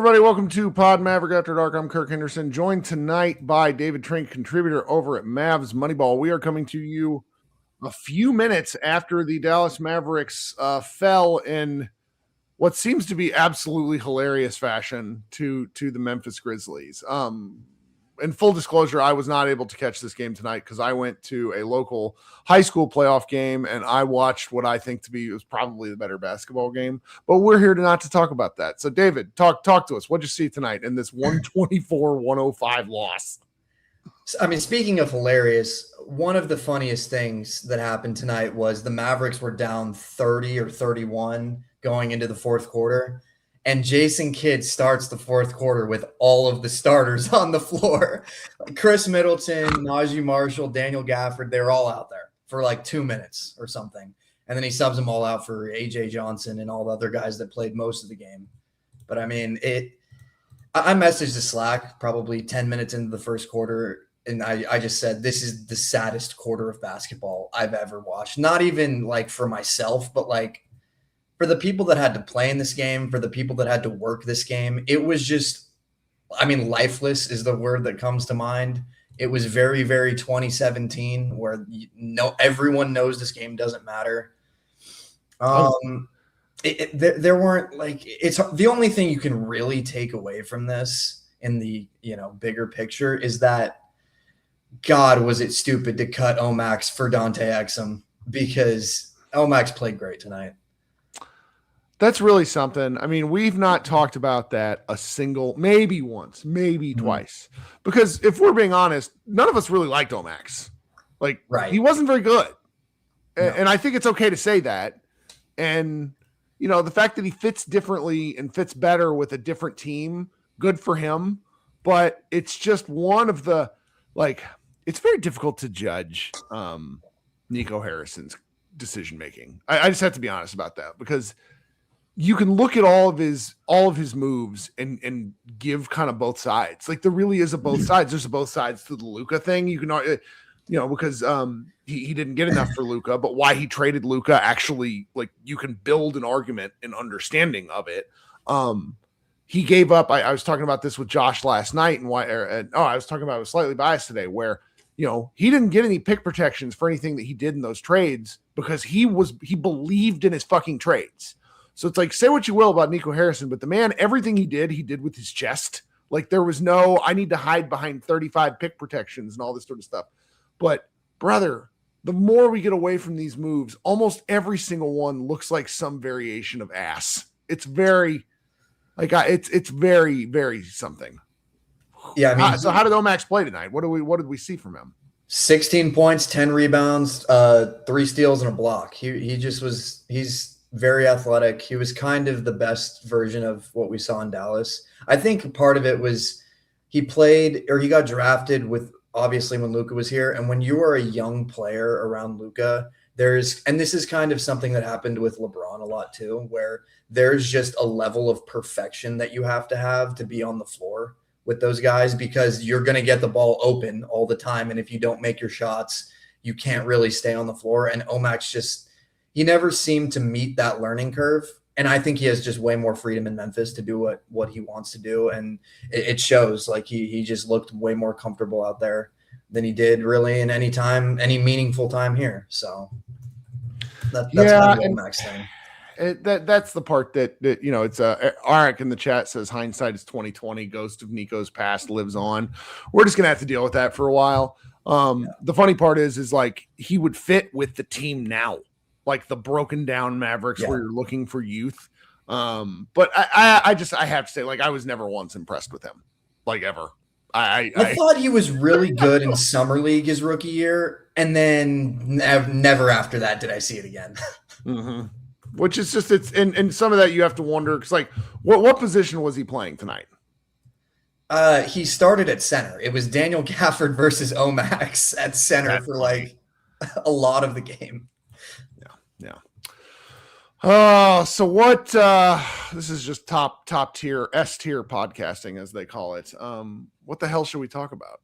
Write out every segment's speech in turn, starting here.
everybody. Welcome to Pod Maverick After Dark. I'm Kirk Henderson, joined tonight by David Trink, contributor over at Mavs Moneyball. We are coming to you a few minutes after the Dallas Mavericks fell in what seems to be absolutely hilarious fashion to the Memphis Grizzlies. In full disclosure, I was not able to catch this game tonight because I went to a local high school playoff game and I watched what I think to be was probably the better basketball game. But we're here not to talk about that. So, David, talk to us. What'd you see tonight in this 124-105 loss? I mean, speaking of hilarious, one of the funniest things that happened tonight was the Mavericks were down 30 or 31 going into the fourth quarter. And Jason Kidd starts the fourth quarter with all of the starters on the floor. Chris Middleton, Najee Marshall, Daniel Gafford, they're all out there for like 2 minutes or something. And then he subs them all out for A.J. Johnson and all the other guys that played most of the game. But, I mean, I messaged the Slack probably 10 minutes into the first quarter, and I just said, this is the saddest quarter of basketball I've ever watched. Not even, like, for myself, but, like, for the people that had to play in this game, for the people that had to work this game, it was just, I mean, lifeless is the word that comes to mind. It was very, very 2017 where everyone knows this game doesn't matter. There weren't like, it's the only thing you can really take away from this in the, bigger picture is that, God, was it stupid to cut Omax for Dante Exum, because Omax played great tonight. That's really something. I mean, we've not talked about that maybe once, maybe twice. Because if we're being honest, none of us really liked Omax. Right. He wasn't very good. No. And I think it's okay to say that. And, the fact that he fits differently and fits better with a different team, good for him. But it's just one of the, it's very difficult to judge Nico Harrison's decision-making. I just have to be honest about that, because you can look at all of his moves and give kind of both sides. Like, there really is a both sides. There's a both sides to the Luka thing. You can, because he didn't get enough for Luka, but why he traded Luka, actually, like, you can build an argument and understanding of it. He gave up. I was talking about this with Josh last night, and I was talking about it with Slightly Biased today, where he didn't get any pick protections for anything that he did in those trades because he believed in his fucking trades. So it's like, say what you will about Nico Harrison, but the man, everything he did with his chest. Like, there was no, I need to hide behind 35 pick protections and all this sort of stuff. But, brother, the more we get away from these moves, almost every single one looks like some variation of ass. It's very, it's very, very something. Yeah, I mean, so how did Omax play tonight? What did we see from him? 16 points, 10 rebounds, 3 steals and a block. He's very athletic. He was kind of the best version of what we saw in Dallas. I think part of it was he got drafted with, obviously, when Luka was here. And when you are a young player around Luka, and this is kind of something that happened with LeBron a lot too, where there's just a level of perfection that you have to be on the floor with those guys, because you're going to get the ball open all the time. And if you don't make your shots, you can't really stay on the floor. And Omax he never seemed to meet that learning curve. And I think he has just way more freedom in Memphis to do what he wants to do. And it shows. Like, he just looked way more comfortable out there than he did really in any meaningful time here. So that's kind of the Omax thing. That's the part that it's Arik in the chat says hindsight is 2020. Ghost of Nico's past lives on. We're just gonna have to deal with that for a while. The funny part is like, he would fit with the team now, like the broken down Mavericks where you're looking for youth. But I have to say, like, I was never once impressed with him, like, ever. I thought he was really good in summer league his rookie year, and then never after that did I see it again. Mm-hmm. Which is just, and some of that you have to wonder, because, like, what position was he playing tonight? He started at center. It was Daniel Gafford versus Omax at center for like a lot of the game. Yeah. So what, this is just top tier, S tier podcasting, as they call it. What the hell should we talk about?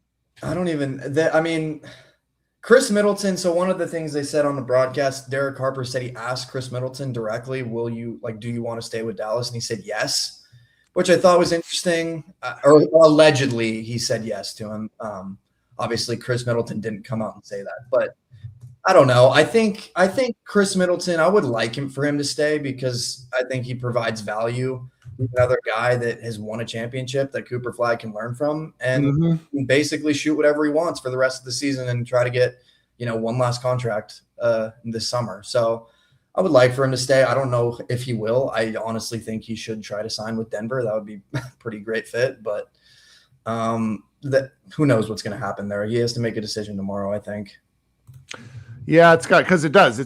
Chris Middleton. So one of the things they said on the broadcast, Derek Harper said he asked Chris Middleton directly, do you want to stay with Dallas? And he said, yes. which I thought was interesting. Or allegedly, he said yes to him. Obviously, Chris Middleton didn't come out and say that, but I don't know. I think Chris Middleton, I would like him for him to stay because I think he provides value. Another guy that has won a championship that Cooper Flag can learn from and basically shoot whatever he wants for the rest of the season and try to get, one last contract this summer. So I would like for him to stay. I don't know if he will. I honestly think he should try to sign with Denver. That would be a pretty great fit, but who knows what's going to happen there. He has to make a decision tomorrow, I think. Yeah, it's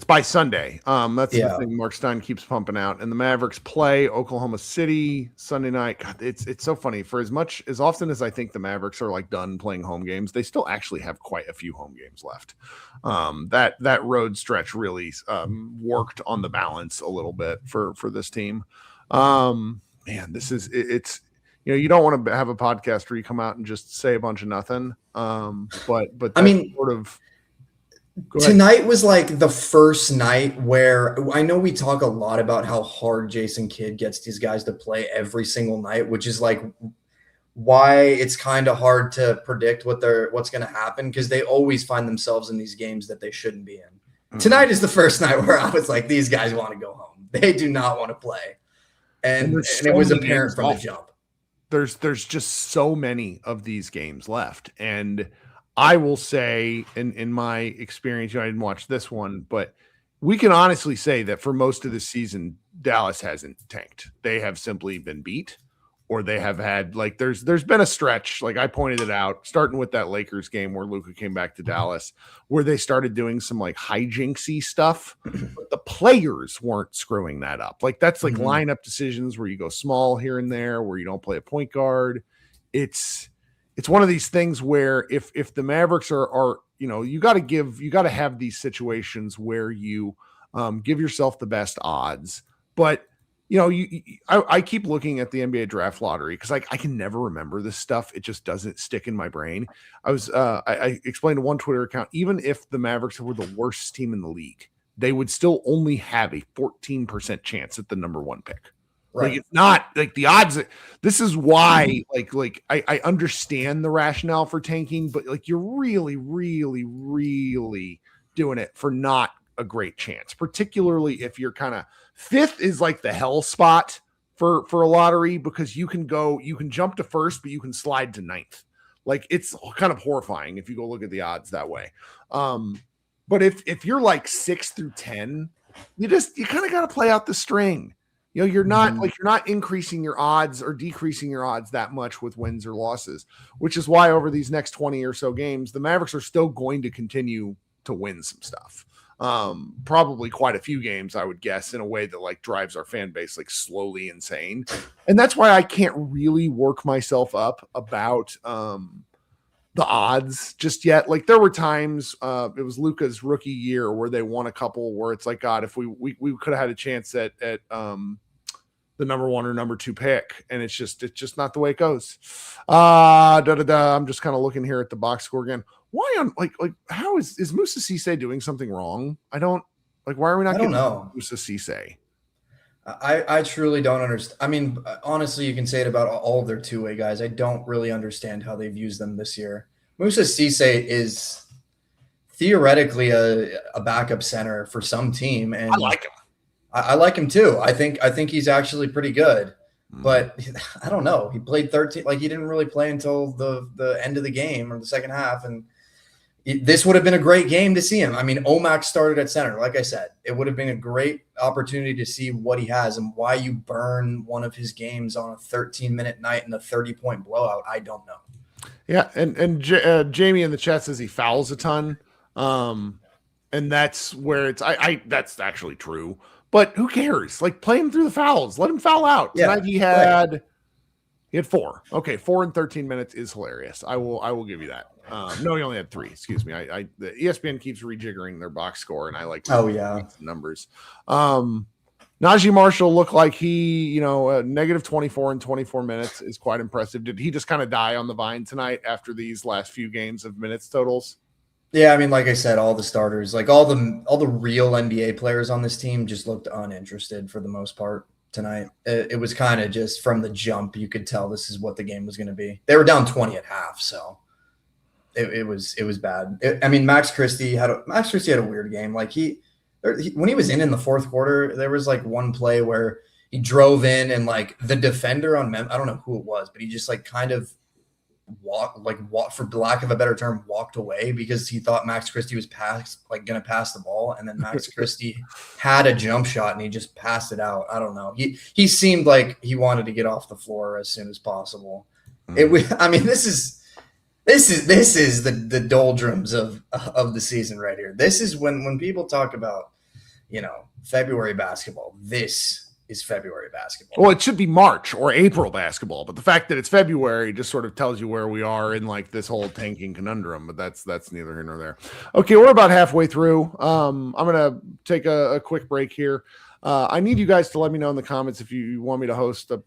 by Sunday. That's the thing Mark Stein keeps pumping out. And the Mavericks play Oklahoma City Sunday night. God, it's so funny. For as often as I think the Mavericks are like done playing home games, they still actually have quite a few home games left. That road stretch really worked on the balance a little bit for this team. Man, it's you don't want to have a podcast where you come out and just say a bunch of nothing. But I mean, sort of. Tonight was like the first night where I know we talk a lot about how hard Jason Kidd gets these guys to play every single night, which is like why it's kind of hard to predict what's going to happen because they always find themselves in these games that they shouldn't be in. Mm-hmm. Tonight is the first night where I was like, these guys want to go home. They do not want to play. And it was apparent from the jump. There's just so many of these games left. And I will say, in my experience, I didn't watch this one, but we can honestly say that for most of the season, Dallas hasn't tanked. They have simply been beat, or they have had there's been a stretch, like I pointed it out, starting with that Lakers game where Luka came back to Dallas, where they started doing some hijinksy stuff, but the players weren't screwing that up. That's lineup decisions where you go small here and there, where you don't play a point guard. It's one of these things where if the Mavericks are you got to have these situations where you give yourself the best odds. But I keep looking at the NBA draft lottery because I can never remember this stuff. It just doesn't stick in my brain. I explained to one Twitter account, even if the Mavericks were the worst team in the league, they would still only have a 14% chance at the number one pick. Right. It's not the odds. This is why, I understand the rationale for tanking, but you're really, really, really doing it for not a great chance, particularly if you're kind of fifth is the hell spot for a lottery because you can jump to first, but you can slide to ninth. It's kind of horrifying if you go look at the odds that way. But if you're 6 through 10, you kind of got to play out the string. You're not you're not increasing your odds or decreasing your odds that much with wins or losses, which is why over these next 20 or so games, the Mavericks are still going to continue to win some stuff. Probably quite a few games, I would guess, in a way that drives our fan base slowly insane. And that's why I can't really work myself up about the odds just yet. There were times it was Luka's rookie year where they won a couple where it's God, if we could have had a chance at the number one or number two pick, and it's just not the way it goes. I'm just kind of looking here at the box score again. Why on how is Moussa Cisse doing something wrong? I don't why are we not getting Moussa Cisse? I truly don't understand. I mean, honestly, you can say it about all of their two-way guys. I don't really understand how they've used them this year. Moussa Cisse is theoretically a backup center for some team, and I like him. I like him too. I think he's actually pretty good, but I don't know. He played 13. He didn't really play until the end of the game or the second half, and this would have been a great game to see him. I mean, Omax started at center. Like I said, it would have been a great opportunity to see what he has and why you burn one of his games on a 13-minute night and a 30-point blowout. I don't know. Yeah, and Jamie in the chat says he fouls a ton, and that's where it's. That's actually true, but who cares? Play him through the fouls. Let him foul out. Tonight he had 4. Okay, 4 in 13 minutes is hilarious. I will give you that. No, he only had 3. Excuse me. The ESPN keeps rejiggering their box score, and I like numbers. Najee Marshall looked like he, negative 24 in 24 minutes is quite impressive. Did he just kind of die on the vine tonight after these last few games of minutes totals? Yeah, I mean, like I said, all the starters, all the real NBA players on this team just looked uninterested for the most part. tonight. It was kind of just from the jump, you could tell this is what the game was going to be. They were down 20 at half, so it was bad. I mean, Max Christie had a weird game. Like when he was in the fourth quarter, there was like one play where he drove in and like the defender on I don't know who it was, but he just like kind of walked for lack of a better term, walked away because he thought Max Christie was going to pass the ball. And then Max Christie had a jump shot and he just passed it out. I don't know. He seemed like he wanted to get off the floor as soon as possible. I mean, this is the doldrums of the season right here. This is when people talk about, February basketball, this is February basketball. Well, it should be March or April basketball, but the fact that it's February just sort of tells you where we are in like this whole tanking conundrum, but that's neither here nor there. Okay, we're about halfway through. I'm going to take a quick break here. I need you guys to let me know in the comments if you want me to host a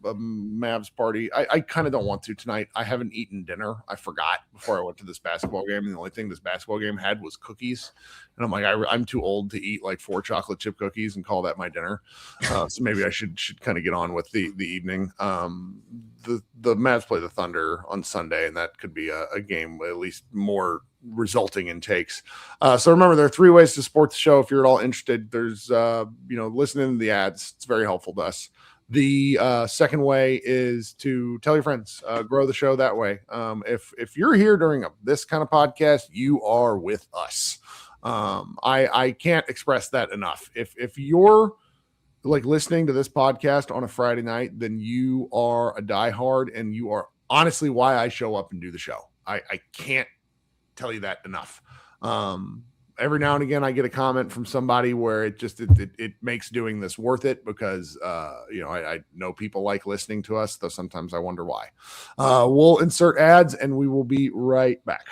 Mavs party. I kind of don't want to tonight. I haven't eaten dinner. I forgot before I went to this basketball game. And the only thing this basketball game had was cookies. And I'm like, I'm too old to eat like 4 chocolate chip cookies and call that my dinner. So maybe I should kind of get on with the evening. The Mavs play the Thunder on Sunday, and that could be a game at least more resulting in takes. So remember, there are 3 ways to support the show. If you're at all interested, there's, listening to the ads. It's very helpful to us. The second way is to tell your friends, grow the show that way. If you're here during this kind of podcast, you are with us. I can't express that enough. If you're like listening to this podcast on a Friday night, then you are a diehard, and you are honestly why I show up and do the show. I can't tell you that enough. Every now and again, I get a comment from somebody where it makes doing this worth it because, I know people like listening to us, though sometimes I wonder why. We'll insert ads and we will be right back.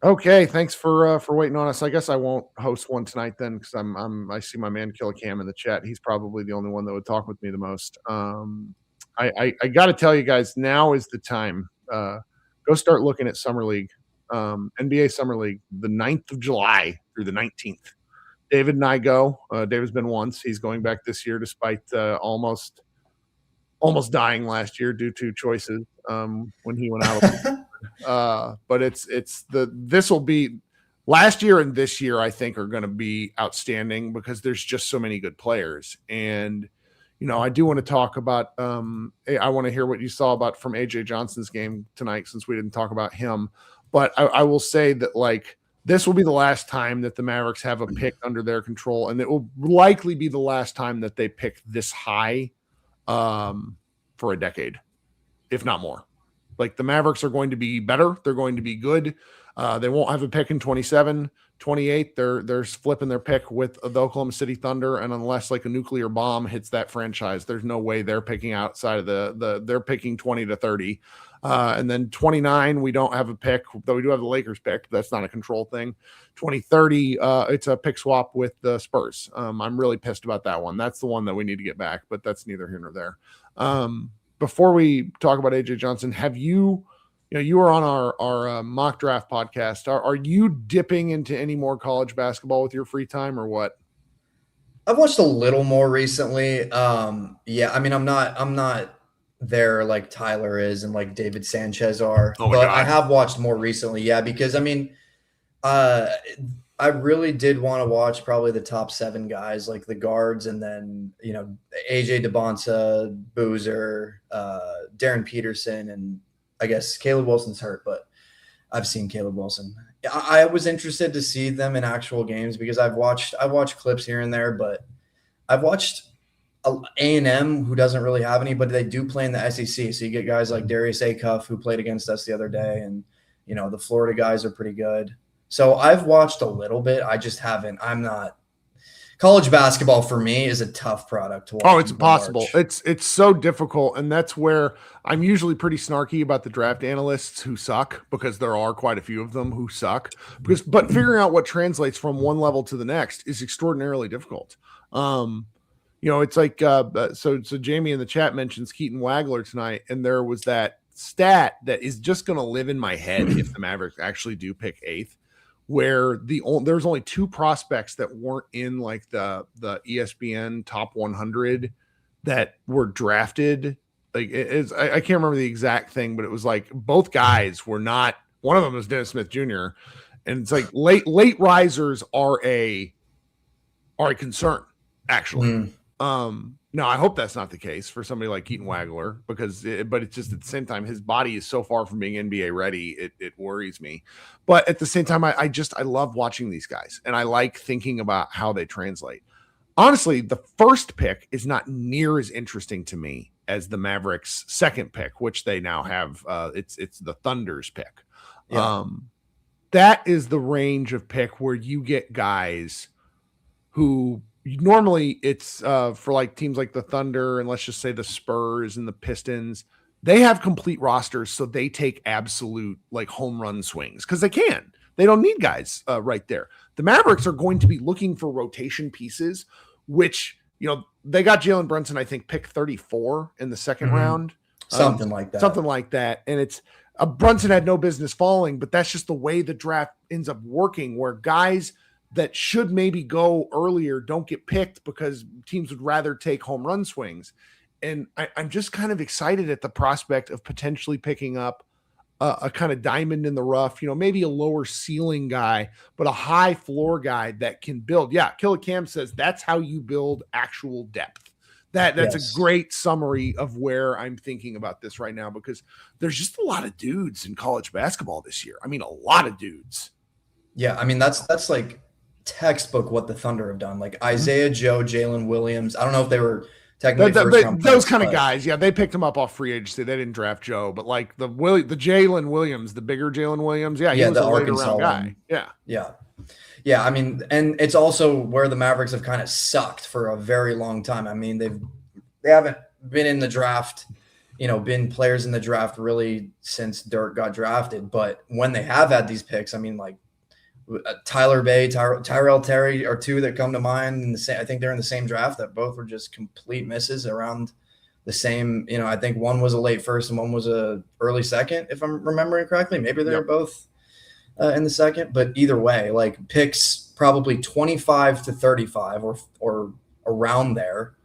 Okay, thanks for waiting on us. I guess I won't host one tonight then, because I see my man Killer Cam in the chat. He's probably the only one that would talk with me the most. I got to tell you guys, now is the time. Go start looking at Summer League, NBA Summer League, the 9th of July through the 19th. David and I go. David's been once. He's going back this year despite almost dying last year due to choices when he went out. But this will be last year and this year, I think, are going to be outstanding because there's just so many good players. And I do want to talk about I want to hear what you saw from AJ Johnson's game tonight, since we didn't talk about him. But I will say that like this will be the last time that the Mavericks have a pick under their control, and it will likely be the last time that they pick this high for a decade, if not more. Like the Mavericks are going to be better. They're going to be good. They won't have a pick in 27. 28, they're flipping their pick with the Oklahoma City Thunder, and unless like a nuclear bomb hits that franchise, there's no way they're picking outside of they're picking 20 to 30. And then 29, we don't have a pick, though we do have the Lakers pick. But that's not a control thing. 2030, it's a pick swap with the Spurs. I'm really pissed about that one. That's the one that we need to get back, but that's neither here nor there. Before we talk about AJ Johnson, have you were on our mock draft podcast. Are you dipping into any more college basketball with your free time, or what? I've watched a little more recently. Yeah, I mean, I'm not there like Tyler is and like David Sanchez are, but I have watched more recently. Yeah, because I mean, I really did want to watch probably the top 7 guys, like the guards, and then AJ DeBonta, Boozer, Darren Peterson, and I guess Caleb Wilson's hurt, but I've seen Caleb Wilson. I was interested to see them in actual games because I watched clips here and there, but I've watched A&M, who doesn't really have any, but they do play in the SEC. So you get guys like Darius Acuff, who played against us the other day, and the Florida guys are pretty good. So I've watched a little bit. I just haven't. College basketball for me is a tough product to watch. Oh, it's impossible. It's so difficult. And that's where I'm usually pretty snarky about the draft analysts who suck, because there are quite a few of them who suck. But figuring out what translates from one level to the next is extraordinarily difficult. It's like so Jamie in the chat mentions Keaton Wagler tonight, and there was that stat that is just going to live in my head if the Mavericks actually do pick 8th, where there's only two prospects that weren't in like the ESPN top 100 that were drafted. Like I can't remember the exact thing, but it was like both guys were not. One of them was Dennis Smith Jr. And it's like late risers are a concern, actually. No, I hope that's not the case for somebody like Keaton Wagler, but it's just at the same time, his body is so far from being NBA ready. It worries me. But at the same time, I love watching these guys, and I like thinking about how they translate. Honestly, the first pick is not near as interesting to me as the Mavericks' second pick, which they now have. It's the Thunder's pick. Yeah. That is the range of pick where you get guys who normally it's for like teams like the Thunder and let's just say the Spurs and the Pistons. They have complete rosters, so they take absolute like home run swings because they can. They don't need guys right there. The Mavericks are going to be looking for rotation pieces, which, you know, they got Jalen Brunson, I think, pick 34 in the second round. Something like that. And it's Brunson had no business falling, but that's just the way the draft ends up working, where guys that should maybe go earlier don't get picked because teams would rather take home run swings. And I'm just kind of excited at the prospect of potentially picking up a kind of diamond in the rough, you know, maybe a lower ceiling guy, but a high floor guy that can build. Yeah. Killer Cam says that's how you build actual depth. That's a great summary of where I'm thinking about this right now, because there's just a lot of dudes in college basketball this year. I mean, a lot of dudes. Yeah. I mean, that's like textbook what the Thunder have done. Like Isaiah Joe, Jalen Williams. I don't know if they were technically those kind of guys. Yeah, they picked him up off free agency. They didn't draft Joe, but like the Jalen Williams, the bigger Jalen Williams. Yeah, he was a later round guy. Yeah. I mean, and it's also where the Mavericks have kind of sucked for a very long time. I mean, they haven't been in the draft, you know, been players in the draft really since Dirk got drafted. But when they have had these picks, I mean, like Tyler Bay, Tyrell Terry are two that come to mind. I think they're in the same draft that both were just complete misses around the same. You know, I think one was a late first and one was a early second, if I'm remembering correctly. Maybe they're both in the second, but either way, like picks probably 25 to 35 or around there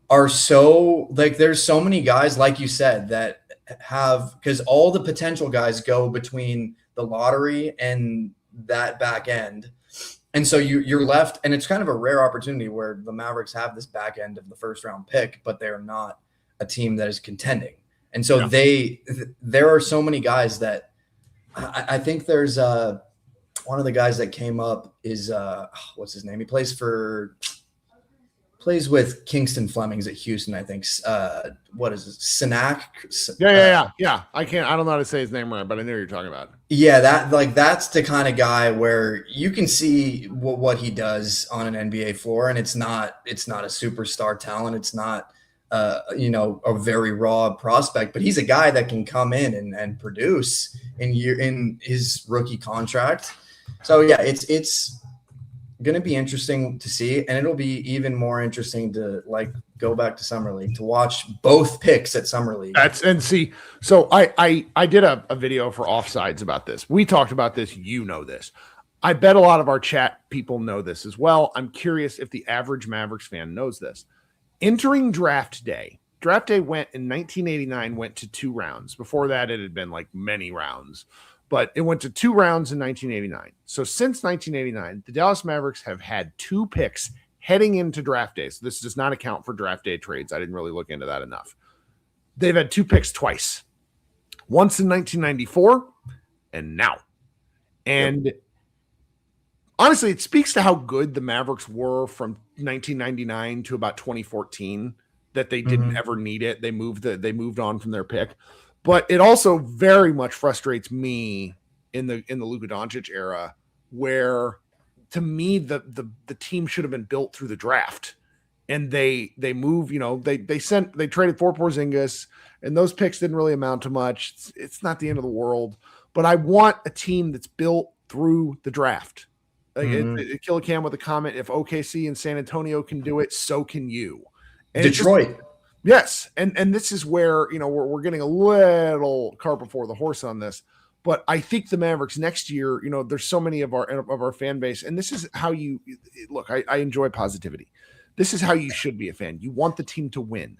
are so like there's so many guys, like you said, that have, because all the potential guys go between the lottery and that back end. And so you're left, and it's kind of a rare opportunity where the Mavericks have this back end of the first round pick, but they're not a team that is contending. And so there are so many guys that I think there's one of the guys that came up is what's his name? He plays with Kingston Flemings at Houston, I think. What is it? Sinak? Yeah. I don't know how to say his name right, but I know what you're talking about. Yeah, that's the kind of guy where you can see what he does on an NBA floor, and it's not a superstar talent. It's not a very raw prospect, but he's a guy that can come in and produce in his rookie contract. So yeah, it's going to be interesting to see, and it'll be even more interesting to like go back to Summer League to watch both picks at Summer League. So I did a video for Offsides about this. We talked about this. You know this. I bet a lot of our chat people know this as well. I'm curious if the average Mavericks fan knows this. Entering draft day went in 1989, went to 2 rounds. Before that, it had been like many rounds, but it went to 2 rounds in 1989. So since 1989, the Dallas Mavericks have had 2 picks heading into draft day. So this does not account for draft day trades. I didn't really look into that enough. They've had 2 picks twice, once in 1994 and now. And honestly, it speaks to how good the Mavericks were from 1999 to about 2014, that they didn't ever need it. They moved on from their pick. But it also very much frustrates me in the Luka Doncic era, where to me the team should have been built through the draft, and they move. You know, they traded for Porzingis, and those picks didn't really amount to much. It's not the end of the world, but I want a team that's built through the draft. Like Killer Cam with a comment: if OKC and San Antonio can do it, so can you. And Detroit. Yes. And this is where, you know, we're getting a little cart before the horse on this, But I think the Mavericks next year, there's so many of our fan base, and this is how you look. I enjoy positivity. This is how you should be a fan. You want the team to win.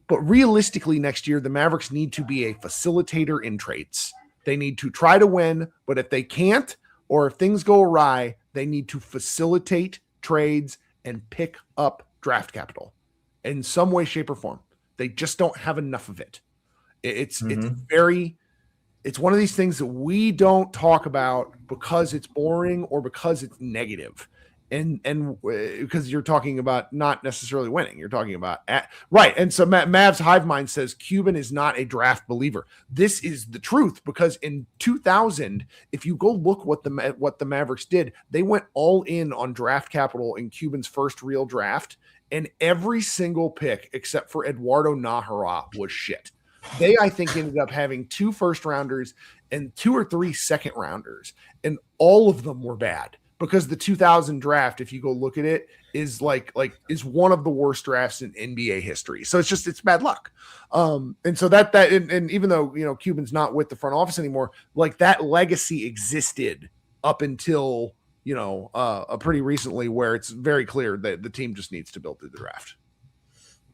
But realistically, next year, the Mavericks need to be a facilitator in trades. They need to try to win, but if they can't, or if things go awry, they need to facilitate trades and pick up draft capital in some way, shape, or form. They just don't have enough of it. It's one of these things that we don't talk about because it's boring or because it's negative. And because you're talking about not necessarily winning, you're talking about right. And so Mavs Hive Mind says Cuban is not a draft believer. This is the truth, because in 2000, if you go look what the Mavericks did, they went all in on draft capital in Cuban's first real draft, and every single pick except for Eduardo Nahara was shit. They, I think, ended up having 2 first rounders and 2 or 3 second rounders, and all of them were bad. Because the 2000 draft, if you go look at it, is is one of the worst drafts in NBA history. So it's bad luck. And so and even though, Cuban's not with the front office anymore, that legacy existed up until, pretty recently, where it's very clear that the team just needs to build through the draft.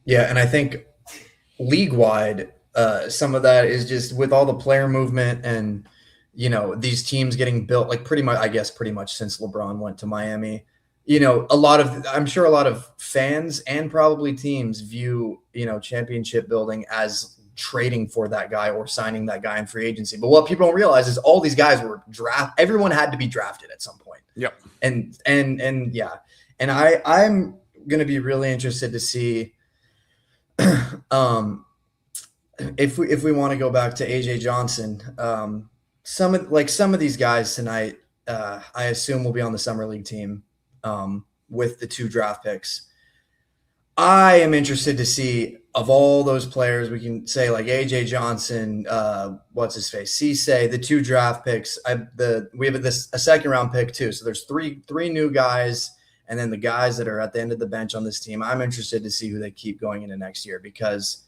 Yeah. And I think league wide, some of that is just with all the player movement and, these teams getting built pretty much since LeBron went to Miami, I'm sure a lot of fans and probably teams view, championship building as trading for that guy or signing that guy in free agency. But what people don't realize is all these guys were everyone had to be drafted at some point. Yep. And yeah. And I'm going to be really interested to see, if we want to go back to AJ Johnson, some of these guys tonight, I assume will be on the summer league team with the 2 draft picks. I am interested to see, of all those players, we can say AJ Johnson, what's his face, Cisse, the 2 draft picks. We have a second round pick too. So there's three new guys, and then the guys that are at the end of the bench on this team. I'm interested to see who they keep going into next year, because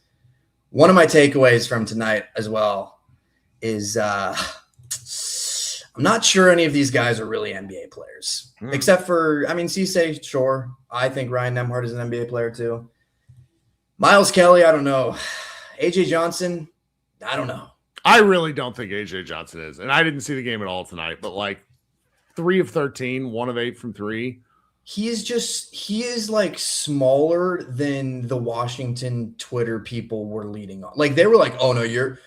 one of my takeaways from tonight as well is I'm not sure any of these guys are really NBA players, except for, Cisse, sure. I think Ryan Nembhard is an NBA player too. Miles Kelly, I don't know. AJ Johnson, I don't know. I really don't think AJ Johnson is. And I didn't see the game at all tonight, but 3 of 13, 1 of 8 from 3. He is smaller than the Washington Twitter people were leading on. They were like, oh no, you're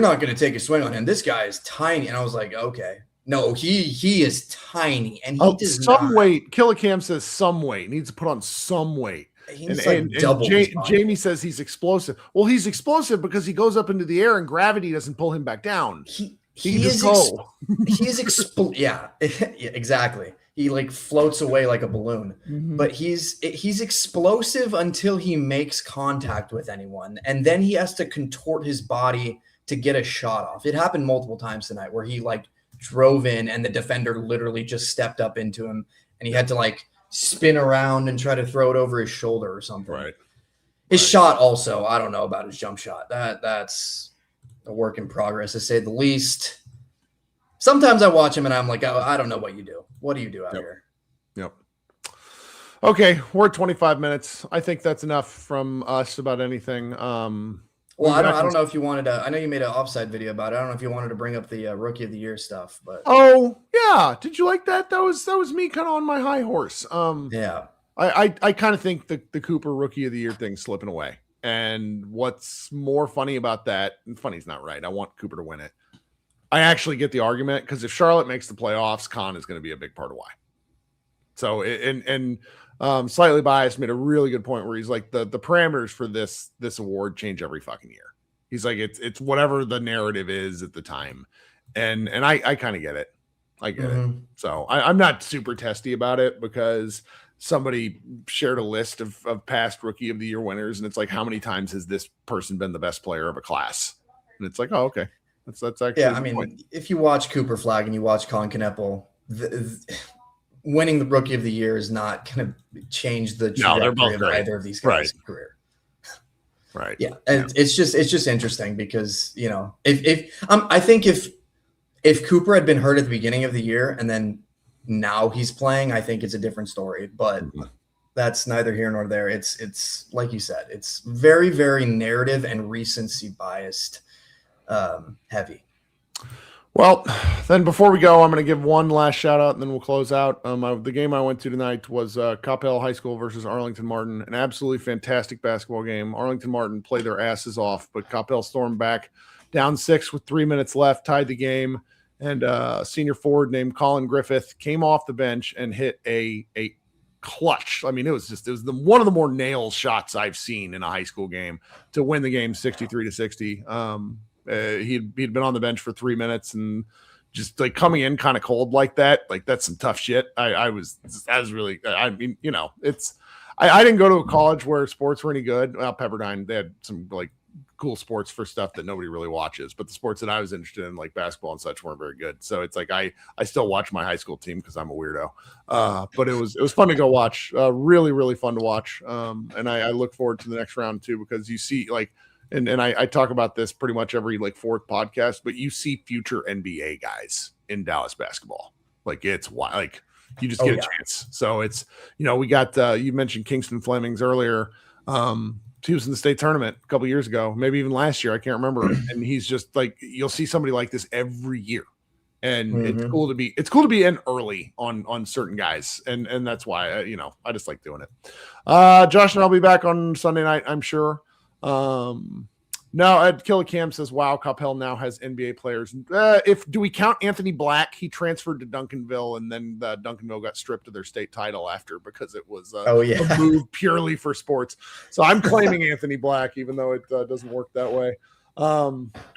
not going to take a swing on him. This guy is tiny. And I was like, okay. No, he is tiny. And he does some weight. Killicam says some weight. Needs to put on some weight. And double. Jamie says he's explosive. Well, he's explosive because he goes up into the air and gravity doesn't pull him back down. He is yeah, exactly. He floats away like a balloon. Mm-hmm. But he's explosive until he makes contact with anyone. And then he has to contort his body to get a shot off. It happened multiple times tonight where he drove in and the defender literally just stepped up into him and he had to spin around and try to throw it over his shoulder or something. Right. His shot also, I don't know about his jump shot. That's a work in progress, to say the least. Sometimes I watch him and I'm like, I don't know what you do. What do you do out here? Yep. Okay, we're at 25 minutes. I think that's enough from us about anything. Well, I don't know if you wanted to. I know you made an offside video about it. I don't know if you wanted to bring up the Rookie of the Year stuff, but oh yeah, did you like that? That was me kind of on my high horse. Yeah, I kind of think the Cooper Rookie of the Year thing slipping away. And what's more funny about that? And funny's not right. I want Cooper to win it. I actually get the argument, because if Charlotte makes the playoffs, Khan is going to be a big part of why. So slightly biased made a really good point where he's like the parameters for this award change every fucking year. He's like, it's whatever the narrative is at the time. And I kind of get it. I get it. So I'm not super testy about it, because somebody shared a list of past Rookie of the Year winners. And it's like, how many times has this person been the best player of a class? And it's like, oh, okay. That's actually, yeah. I mean, if you watch Cooper Flag and you watch Colin Kneppel, winning the Rookie of the Year is not going to change the trajectory of either of these guys' career. Right. Yeah. And it's just interesting because, if I think if If Cooper had been hurt at the beginning of the year and then now he's playing, I think it's a different story. But that's neither here nor there. It's like you said, it's very, very narrative and recency biased heavy. Well, then before we go, I'm going to give one last shout out and then we'll close out. The game I went to tonight was Coppell High School versus Arlington Martin, an absolutely fantastic basketball game. Arlington Martin played their asses off, but Coppell stormed back down 6 with 3 minutes left, tied the game. And a senior forward named Colin Griffith came off the bench and hit a clutch. I mean, it was one of the more nail shots I've seen in a high school game to win the game 63-60. He'd been on the bench for 3 minutes and just like coming in kind of cold like that. Like that's some tough shit. I mean, you know, I didn't go to a college where sports were any good. Well, Pepperdine, they had some like cool sports for stuff that nobody really watches, but the sports that I was interested in, like basketball and such, weren't very good. So it's like I still watch my high school team because I'm a weirdo. But it was fun to go watch. Really, really fun to watch. And I look forward to the next round too, because you see like, and I talk about this pretty much every like fourth podcast, but you see future NBA guys in Dallas basketball. Like it's wild. Like you just get a chance. So it's, you know, we got you mentioned Kingston Flemings earlier. He was in the state tournament a couple years ago, maybe even last year. I can't remember. And he's just like, you'll see somebody like this every year. And it's cool to be in early on certain guys. And that's why, you know, I just like doing it. Josh and I'll be back on Sunday night, I'm sure. No, Ed Killicam says, wow, Coppell now has NBA players. Do we count Anthony Black? He transferred to Duncanville, and then Duncanville got stripped of their state title after because it was a move purely for sports. So I'm claiming Anthony Black, even though it doesn't work that way.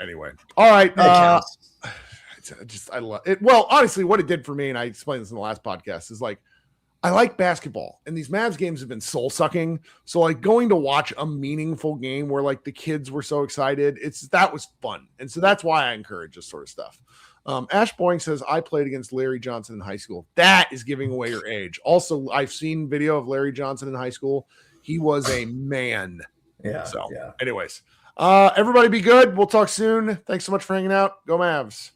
Anyway, all right. I love it. Well, honestly, what it did for me, and I explained this in the last podcast, is like, I like basketball, and these Mavs games have been soul sucking. So like going to watch a meaningful game where like the kids were so excited, that was fun. And so that's why I encourage this sort of stuff. Ash Boying says, I played against Larry Johnson in high school. That is giving away your age. Also, I've seen video of Larry Johnson in high school. He was a man. Yeah. So anyways, everybody be good. We'll talk soon. Thanks so much for hanging out. Go Mavs.